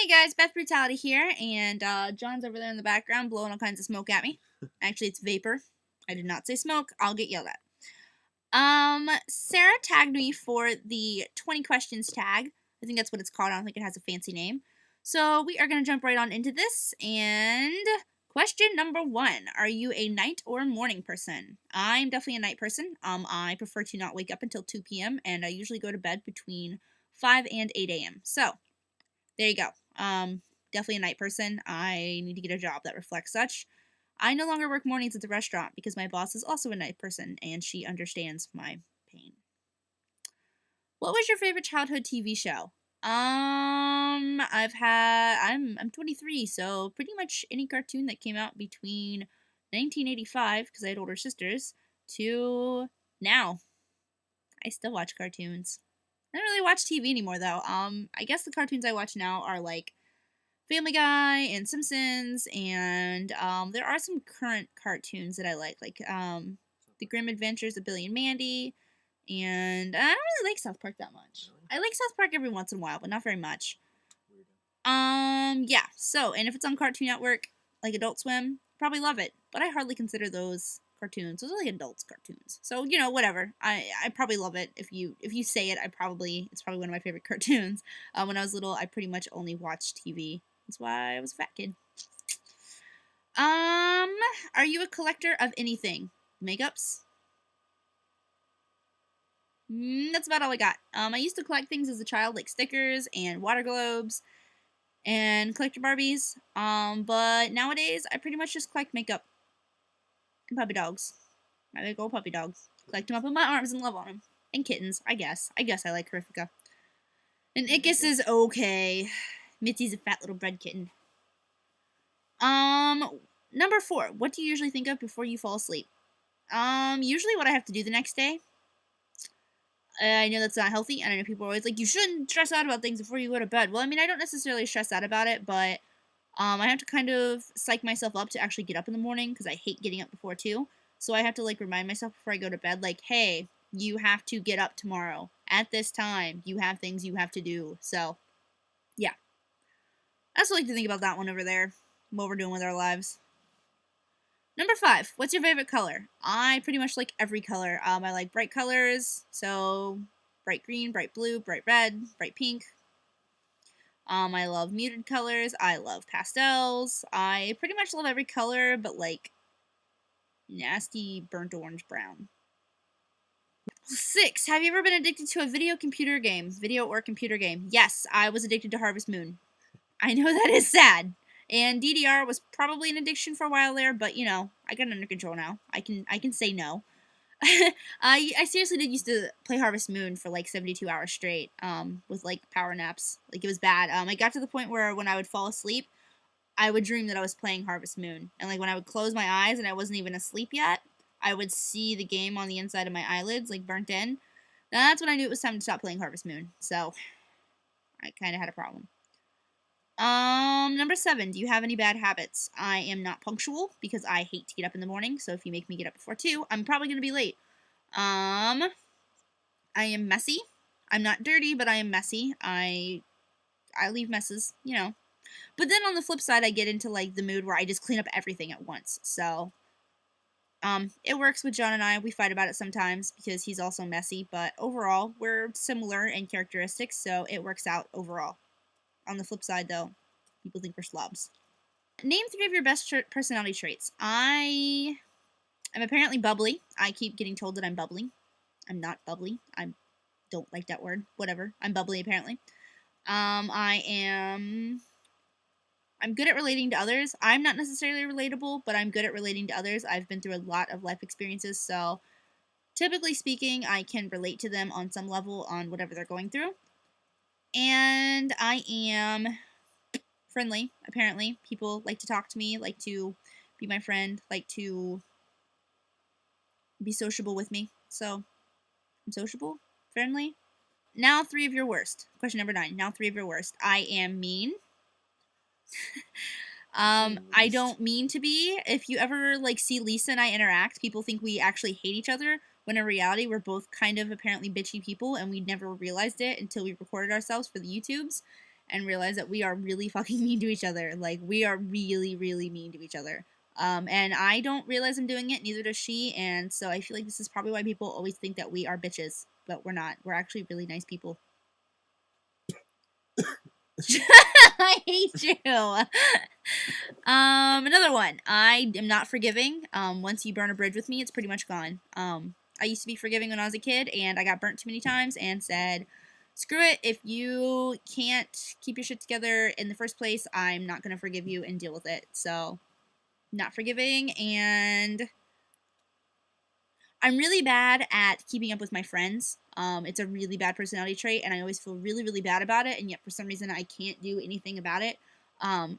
Hey guys, Beth Brutality here, and John's over there in the background blowing all kinds of smoke at me. Actually, it's vapor. I did not say smoke. I'll get yelled at. Sarah tagged me for the 20 questions tag. I think that's what it's called. I don't think it has a fancy name. So we are going to jump right on into this, and question number 1. Are you a night or morning person? I'm definitely a night person. I prefer to not wake up until 2 p.m., and I usually go to bed between 5 and 8 a.m. So, there you go. Definitely a night person. I need to get a job that reflects such. I no longer work mornings at the restaurant because my boss is also a night person and she understands my pain. What was your favorite childhood TV show? I'm 23, so pretty much any cartoon that came out between 1985, because I had older sisters, to now. I still watch cartoons. I don't really watch TV anymore though. I guess the cartoons I watch now are like Family Guy and Simpsons, and there are some current cartoons that I like The Grim Adventures of Billy and Mandy, and I don't really like South Park that much. I like South Park every once in a while, but not very much. Yeah, so, and if it's on Cartoon Network, like Adult Swim, probably love it, but I hardly consider those cartoons. Those are like adults cartoons. So, whatever. I probably love it. If you say it, it's probably one of my favorite cartoons. When I was little, I pretty much only watched TV. That's why I was a fat kid. Are you a collector of anything? Makeups? That's about all I got. I used to collect things as a child, like stickers and water globes and collector Barbies. But nowadays, I pretty much just collect makeup and puppy dogs. My big old puppy dogs. Collect them up in my arms and love on them. And kittens, I guess. I like Horrifica. And Ickis is okay. Mitzi's a fat little bread kitten. Number 4. What do you usually think of before you fall asleep? Usually what I have to do the next day. I know that's not healthy, and I know people are always like, you shouldn't stress out about things before you go to bed. Well, I mean, I don't necessarily stress out about it, but I have to kind of psych myself up to actually get up in the morning, because I hate getting up before 2. So I have to, remind myself before I go to bed, hey, you have to get up tomorrow. At this time, you have things you have to do. So, yeah. I also like to think about that one over there, what we're doing with our lives. Number 5, what's your favorite color? I pretty much like every color. I like bright colors, so bright green, bright blue, bright red, bright pink. I love muted colors. I love pastels. I pretty much love every color, but nasty burnt orange brown. 6, have you ever been addicted to a video or computer game? Yes, I was addicted to Harvest Moon. I know that is sad. And DDR was probably an addiction for a while there, but I got it under control now. I can say no. I seriously did used to play Harvest Moon for 72 hours straight, with power naps. It was bad. I got to the point where when I would fall asleep, I would dream that I was playing Harvest Moon. And when I would close my eyes and I wasn't even asleep yet, I would see the game on the inside of my eyelids, burnt in. That's when I knew it was time to stop playing Harvest Moon. So, I kind of had a problem. Number 7, do you have any bad habits? I am not punctual because I hate to get up in the morning, so if you make me get up before 2, I'm probably going to be late. I am messy. I'm not dirty, but I am messy. I leave messes, But then on the flip side, I get into the mood where I just clean up everything at once. So, it works with John and I. We fight about it sometimes because he's also messy, but overall, we're similar in characteristics, so it works out overall. On the flip side, though, people think we're slobs. Name 3 of your best personality traits. I am apparently bubbly. I keep getting told that I'm bubbly. I'm not bubbly. I don't like that word. Whatever. I'm bubbly, apparently. I'm good at relating to others. I'm not necessarily relatable, but I'm good at relating to others. I've been through a lot of life experiences, so typically speaking, I can relate to them on some level on whatever they're going through. And I am friendly, apparently. People like to talk to me, like to be my friend, like to be sociable with me. So, I'm sociable, friendly. Now 3 of your worst. Question number 9. Now 3 of your worst. I am mean. I don't mean to be. If you ever see Lisa and I interact, people think we actually hate each other, when in reality we're both kind of apparently bitchy people, and we never realized it until we recorded ourselves for the YouTubes. and realize that we are really fucking mean to each other. Like, we are really, really mean to each other. And I don't realize I'm doing it, neither does she, and so I feel like this is probably why people always think that we are bitches, but we're not. We're actually really nice people. I hate you. Another one. I am not forgiving. Once you burn a bridge with me, it's pretty much gone. I used to be forgiving when I was a kid, and I got burnt too many times and said, screw it. If you can't keep your shit together in the first place, I'm not going to forgive you and deal with it. So, not forgiving, and I'm really bad at keeping up with my friends. It's a really bad personality trait, and I always feel really, really bad about it, and yet for some reason I can't do anything about it.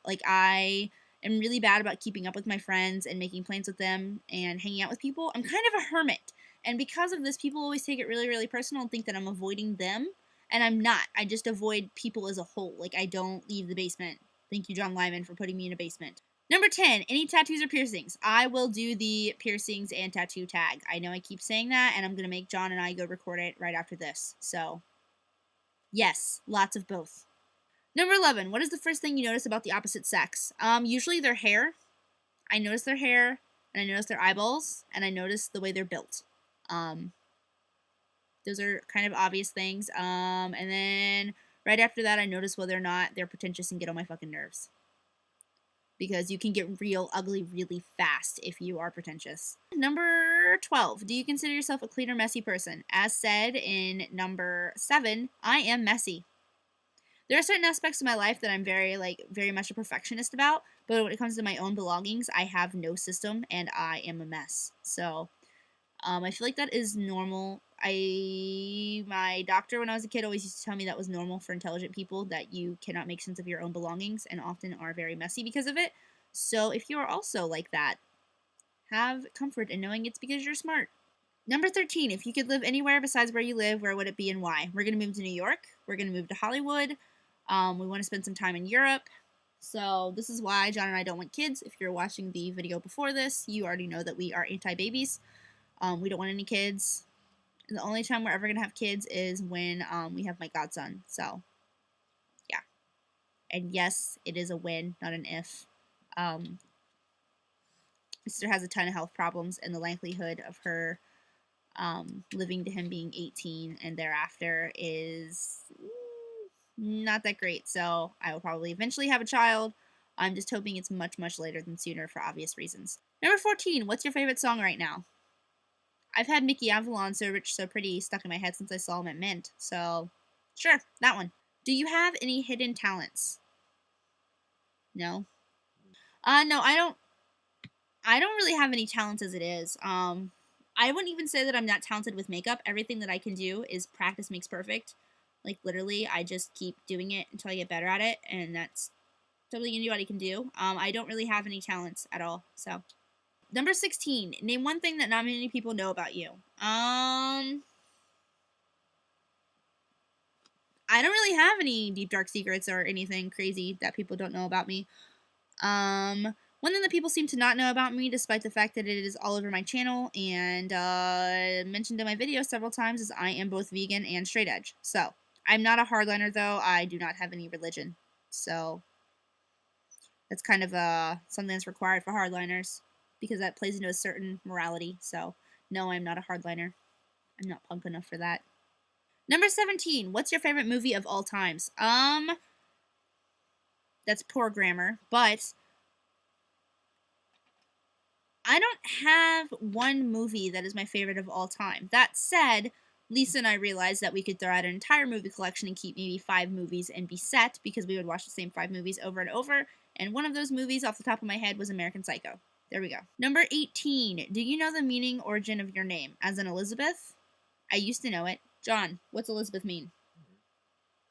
Like, I am really bad about keeping up with my friends and making plans with them and hanging out with people. I'm kind of a hermit, and because of this, people always take it really, really personal and think that I'm avoiding them, and I'm not. I just avoid people as a whole. Like, I don't leave the basement. Thank you, John Lyman, for putting me in a basement. Number 10, any tattoos or piercings? I will do the piercings and tattoo tag. I know I keep saying that, and I'm going to make John and I go record it right after this. So, yes, lots of both. Number 11, what is the first thing you notice about the opposite sex? Usually their hair. I notice their hair, and I notice their eyeballs, and I notice the way they're built. Those are kind of obvious things. And then right after that, I notice whether or not they're pretentious and get on my fucking nerves. Because you can get real ugly really fast if you are pretentious. Number 12. Do you consider yourself a clean or messy person? As said in number 7, I am messy. There are certain aspects of my life that I'm very much a perfectionist about, but when it comes to my own belongings, I have no system and I am a mess. So, I feel like that is normal. My doctor when I was a kid always used to tell me that was normal for intelligent people, that you cannot make sense of your own belongings and often are very messy because of it. So if you are also like that, have comfort in knowing it's because you're smart. Number 13, if you could live anywhere besides where you live, where would it be and why? We're going to move to New York. We're going to move to Hollywood. We want to spend some time in Europe. So this is why John and I don't want kids. If you're watching the video before this, you already know that we are anti-babies. We don't want any kids. And the only time we're ever going to have kids is when we have my godson. So, yeah. And yes, it is a when, not an if. My sister has a ton of health problems, and the likelihood of her living to him being 18 and thereafter is not that great. So, I will probably eventually have a child. I'm just hoping it's much, much later than sooner for obvious reasons. Number 14, what's your favorite song right now? I've had Mickey Avalon so pretty stuck in my head since I saw him at Mint. So, sure, that one. Do you have any hidden talents? No. No, I don't. I don't really have any talents as it is. I wouldn't even say that I'm not talented with makeup. Everything that I can do is practice makes perfect. Like, literally, I just keep doing it until I get better at it, and that's something anybody can do. I don't really have any talents at all, so. Number 16. Name one thing that not many people know about you. I don't really have any deep, dark secrets or anything crazy that people don't know about me. One thing that people seem to not know about me, despite the fact that it is all over my channel and mentioned in my videos several times, is I am both vegan and straight edge. So, I'm not a hardliner, though. I do not have any religion. So, that's kind of something that's required for hardliners, because that plays into a certain morality. So, no, I'm not a hardliner. I'm not punk enough for that. Number 17, what's your favorite movie of all times? That's poor grammar, but I don't have one movie that is my favorite of all time. That said, Lisa and I realized that we could throw out an entire movie collection and keep maybe 5 movies and be set, because we would watch the same 5 movies over and over, and one of those movies off the top of my head was American Psycho. There we go. Number 18. Do you know the meaning origin of your name? As in Elizabeth? I used to know it. John, what's Elizabeth mean?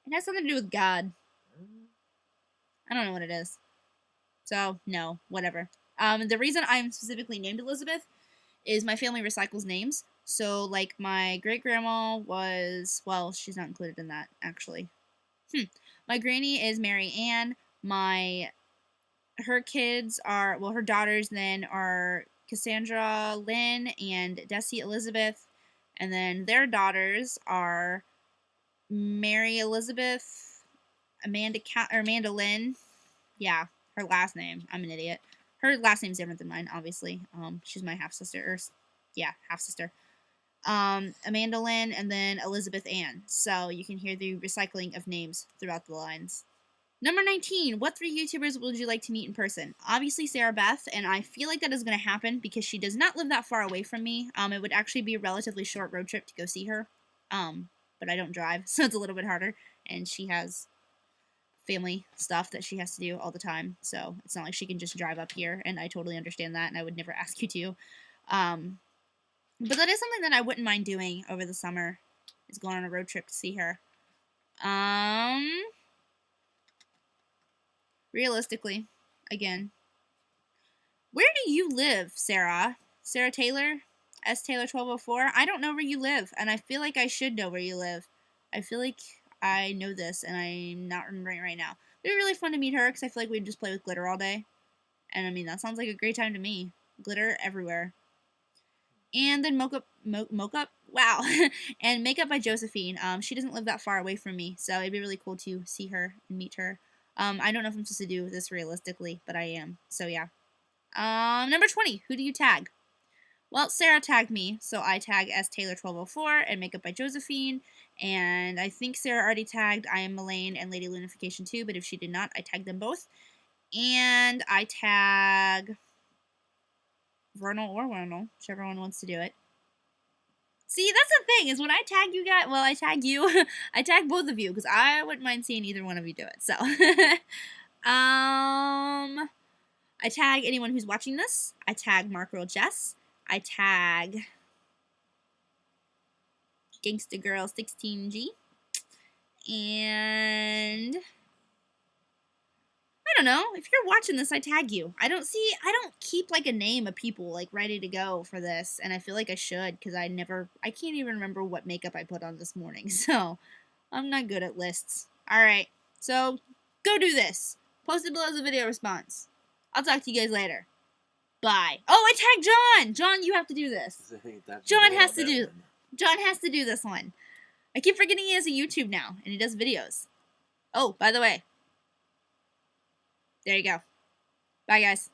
It has something to do with God. I don't know what it is. So, no, whatever. The reason I'm specifically named Elizabeth is my family recycles names. So, like, my great-grandma was, well, she's not included in that, actually. My granny is Mary Ann. Her kids are, well, her daughters then are Cassandra Lynn and Desi Elizabeth. And then their daughters are Mary Elizabeth, Amanda Lynn. Yeah, her last name. I'm an idiot. Her last name's different than mine, obviously. She's my half sister. Half sister. Amanda Lynn, and then Elizabeth Ann. So you can hear the recycling of names throughout the lines. Number 19, what 3 YouTubers would you like to meet in person? Obviously Sarah Beth, and I feel like that is going to happen because she does not live that far away from me. It would actually be a relatively short road trip to go see her. But I don't drive, so it's a little bit harder, and she has family stuff that she has to do all the time, so it's not like she can just drive up here, and I totally understand that, and I would never ask you to. But that is something that I wouldn't mind doing over the summer, is going on a road trip to see her. Realistically, again, where do you live, Sarah? Sarah Taylor? S. Taylor 1204? I don't know where you live, and I feel like I should know where you live. I feel like I know this, and I'm not remembering it right now. It'd be really fun to meet her, because I feel like we'd just play with glitter all day. And, I mean, that sounds like a great time to me. Glitter everywhere. And then Mocha? Wow. And Makeup by Josephine. She doesn't live that far away from me, so it'd be really cool to see her and meet her. I don't know if I'm supposed to do this realistically, but I am. So, yeah. Number 20. Who do you tag? Well, Sarah tagged me, so I tag S. Taylor 1204 and Makeup by Josephine. And I think Sarah already tagged I Am Elaine and Lady Lunification 2, but if she did not, I tagged them both. And I tag Vernal or Vernal, whichever one wants to do it. See, that's the thing, is when I tag you guys, well, I tag you, I tag both of you, because I wouldn't mind seeing either one of you do it, so. I tag anyone who's watching this. I tag Mark Girl Jess. I tag Gangsta Girl 16G. And I don't know. If you're watching this, I tag you. I don't keep like a name of people like ready to go for this, and I feel like I should because I can't even remember what makeup I put on this morning, so I'm not good at lists. Alright, so go do this. Post it below as a video response. I'll talk to you guys later. Bye. Oh, I tagged John! John, you have to do this. John has to do this one. I keep forgetting he has a YouTube now, and he does videos. Oh, by the way. There you go. Bye, guys.